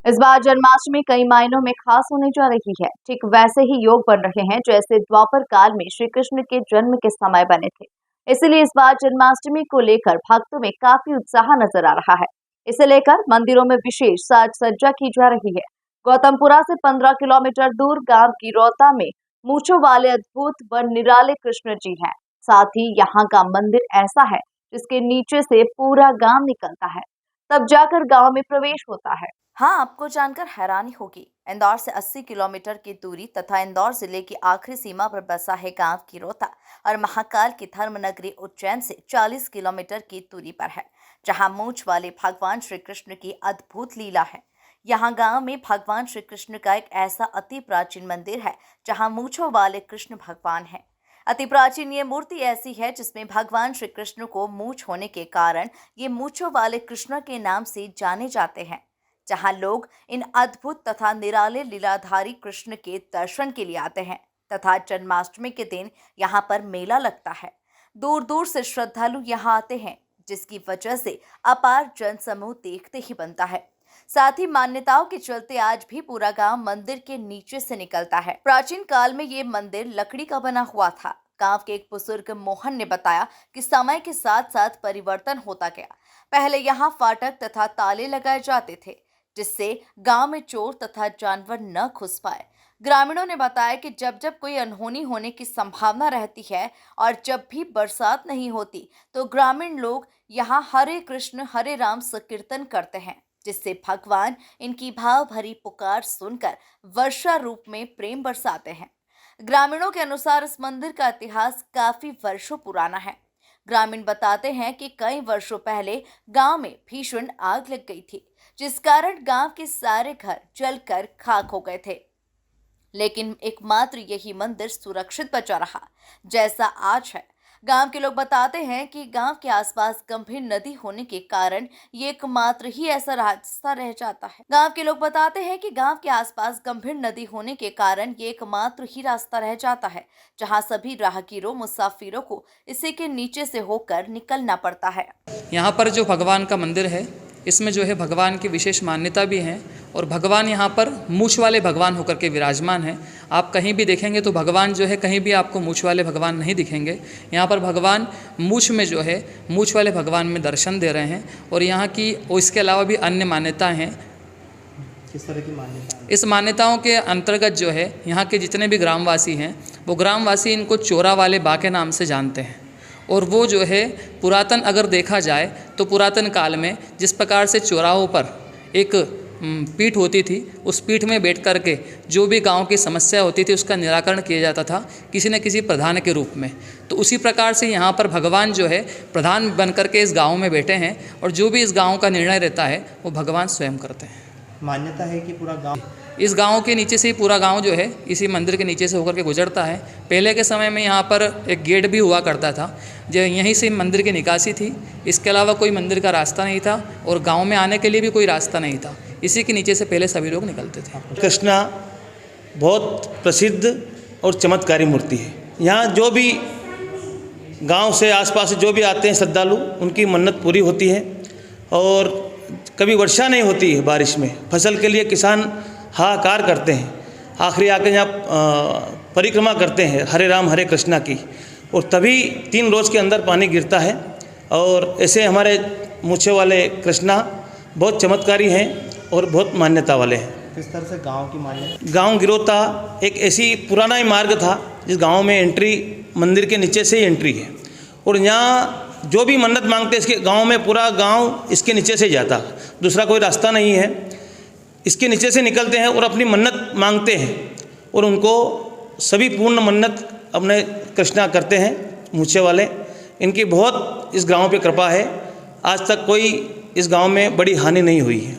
इस बार जन्माष्टमी कई मायनों में खास होने जा रही है। ठीक वैसे ही योग बन रहे हैं जैसे द्वापर काल में श्री कृष्ण के जन्म के समय बने थे। इसलिए इस बार जन्माष्टमी को लेकर भक्तों में काफी उत्साह नजर आ रहा है। इसे लेकर मंदिरों में विशेष साज सज्जा की जा रही है। गौतमपुरा से 15 किलोमीटर दूर गांव की रौता में मूछों वाले अद्भुत व निराले कृष्ण जी हैं। साथ ही यहाँ का मंदिर ऐसा है जिसके नीचे से पूरा गांव निकलता है, तब जाकर गांव में प्रवेश होता है। हाँ, आपको जानकर हैरानी होगी। इंदौर से 80 किलोमीटर की दूरी तथा इंदौर जिले की आखिरी सीमा पर बसा है गांव किरोता और महाकाल की धर्मनगरी उज्जैन से 40 किलोमीटर की दूरी पर है, जहां मूंछ वाले भगवान श्री कृष्ण की अद्भुत लीला है। यहाँ गांव में भगवान श्री कृष्ण का एक ऐसा अति प्राचीन मंदिर है जहां मूंछों वाले कृष्ण भगवान है। अति प्राचीन ये मूर्ति ऐसी है जिसमें भगवान श्री कृष्ण को मूंछ होने के कारण ये मूंछों वाले कृष्ण के नाम से जाने जाते हैं। जहां लोग इन अद्भुत तथा निराले लीलाधारी कृष्ण के दर्शन के लिए आते हैं तथा जन्माष्टमी के दिन यहां पर मेला लगता है। दूर दूर से श्रद्धालु यहां आते हैं, जिसकी वजह से अपार जनसमूह देखते ही बनता है। साथ ही मान्यताओं के चलते आज भी पूरा गांव मंदिर के नीचे से निकलता है। प्राचीन काल में ये मंदिर लकड़ी का बना हुआ था। गांव के एक बुजुर्ग मोहन ने बताया कि समय के साथ साथ परिवर्तन होता गया। पहले यहाँ फाटक तथा ताले लगाए जाते थे, जिससे गांव में चोर तथा जानवर न घुस पाए। ग्रामीणों ने बताया कि जब जब कोई अनहोनी होने की संभावना रहती है और जब भी बरसात नहीं होती तो ग्रामीण लोग यहाँ हरे कृष्ण हरे राम संकीर्तन करते हैं, जिससे भगवान इनकी भाव भरी पुकार सुनकर वर्षा रूप में प्रेम बरसाते हैं। ग्रामीणों के अनुसार इस मंदिर का इतिहास काफी वर्षों पुराना है। ग्रामीण बताते हैं कि कई वर्षों पहले गांव में भीषण आग लग गई थी, जिस कारण गांव के सारे घर जलकर खाक हो गए थे। लेकिन एकमात्र यही मंदिर सुरक्षित बचा रहा जैसा आज है। गांव के लोग बताते हैं कि गांव के आसपास गंभीर नदी होने के कारण ये एकमात्र ही ऐसा रास्ता रह जाता है। गांव के लोग बताते हैं कि गांव के आसपास गंभीर नदी होने के कारण ये एकमात्र ही रास्ता रह जाता है, जहां सभी राहगीरों मुसाफिरों को इसी के नीचे से होकर निकलना पड़ता है। यहाँ पर जो भगवान का मंदिर है, इसमें जो है भगवान की विशेष मान्यता भी है और भगवान यहाँ पर मूछ वाले भगवान होकर के विराजमान हैं। आप कहीं भी देखेंगे तो भगवान जो है कहीं भी आपको मूछ वाले भगवान नहीं दिखेंगे। यहाँ पर भगवान मूछ में जो है मूछ वाले भगवान में दर्शन दे रहे हैं और यहाँ की और इसके अलावा भी अन्य मान्यताएँ हैं। किस तरह की मान्यता? इस मान्यताओं के अंतर्गत जो है यहाँ के जितने भी ग्रामवासी हैं वो ग्रामवासी इनको चोरा वाले बा के नाम से जानते हैं। और वो जो है पुरातन अगर देखा जाए तो पुरातन काल में जिस प्रकार से चौराहों पर एक पीठ होती थी, उस पीठ में बैठ कर के जो भी गांव की समस्या होती थी उसका निराकरण किया जाता था किसी न किसी प्रधान के रूप में। तो उसी प्रकार से यहाँ पर भगवान जो है प्रधान बन कर के इस गाँव में बैठे हैं और जो भी इस गाँव का निर्णय रहता है वो भगवान स्वयं करते हैं। मान्यता है कि पूरा गांव इस गांव के नीचे से ही पूरा गांव जो है इसी मंदिर के नीचे से होकर के गुजरता है। पहले के समय में यहाँ पर एक गेट भी हुआ करता था, जो यहीं से मंदिर की निकासी थी। इसके अलावा कोई मंदिर का रास्ता नहीं था और गांव में आने के लिए भी कोई रास्ता नहीं था। इसी के नीचे से पहले सभी लोग निकलते थे। कृष्णा बहुत प्रसिद्ध और चमत्कारी मूर्ति है। यहाँ जो भी गांव से आसपास से जो भी आते हैं श्रद्धालु, उनकी मन्नत पूरी होती है। और कभी वर्षा नहीं होती है बारिश में, फसल के लिए किसान हाहाकार करते हैं। आखिरी आके यहाँ परिक्रमा करते हैं हरे राम हरे कृष्णा की, और तभी 3 रोज़ के अंदर पानी गिरता है। और ऐसे हमारे मूछे वाले कृष्णा बहुत चमत्कारी हैं और बहुत मान्यता वाले हैं। किस तरह से गांव की मान्यता? गांव गिरोता एक ऐसी पुराना ही मार्ग था जिस गांव में एंट्री मंदिर के नीचे से ही एंट्री है। और यहाँ जो भी मन्नत मांगते हैं इसके गांव में पूरा गांव इसके नीचे से जाता, दूसरा कोई रास्ता नहीं है। इसके नीचे से निकलते हैं और अपनी मन्नत मांगते हैं और उनको सभी पूर्ण मन्नत अपने कृष्णा करते हैं मूछे वाले। इनकी बहुत इस गांव पे कृपा है, आज तक कोई इस गांव में बड़ी हानि नहीं हुई है।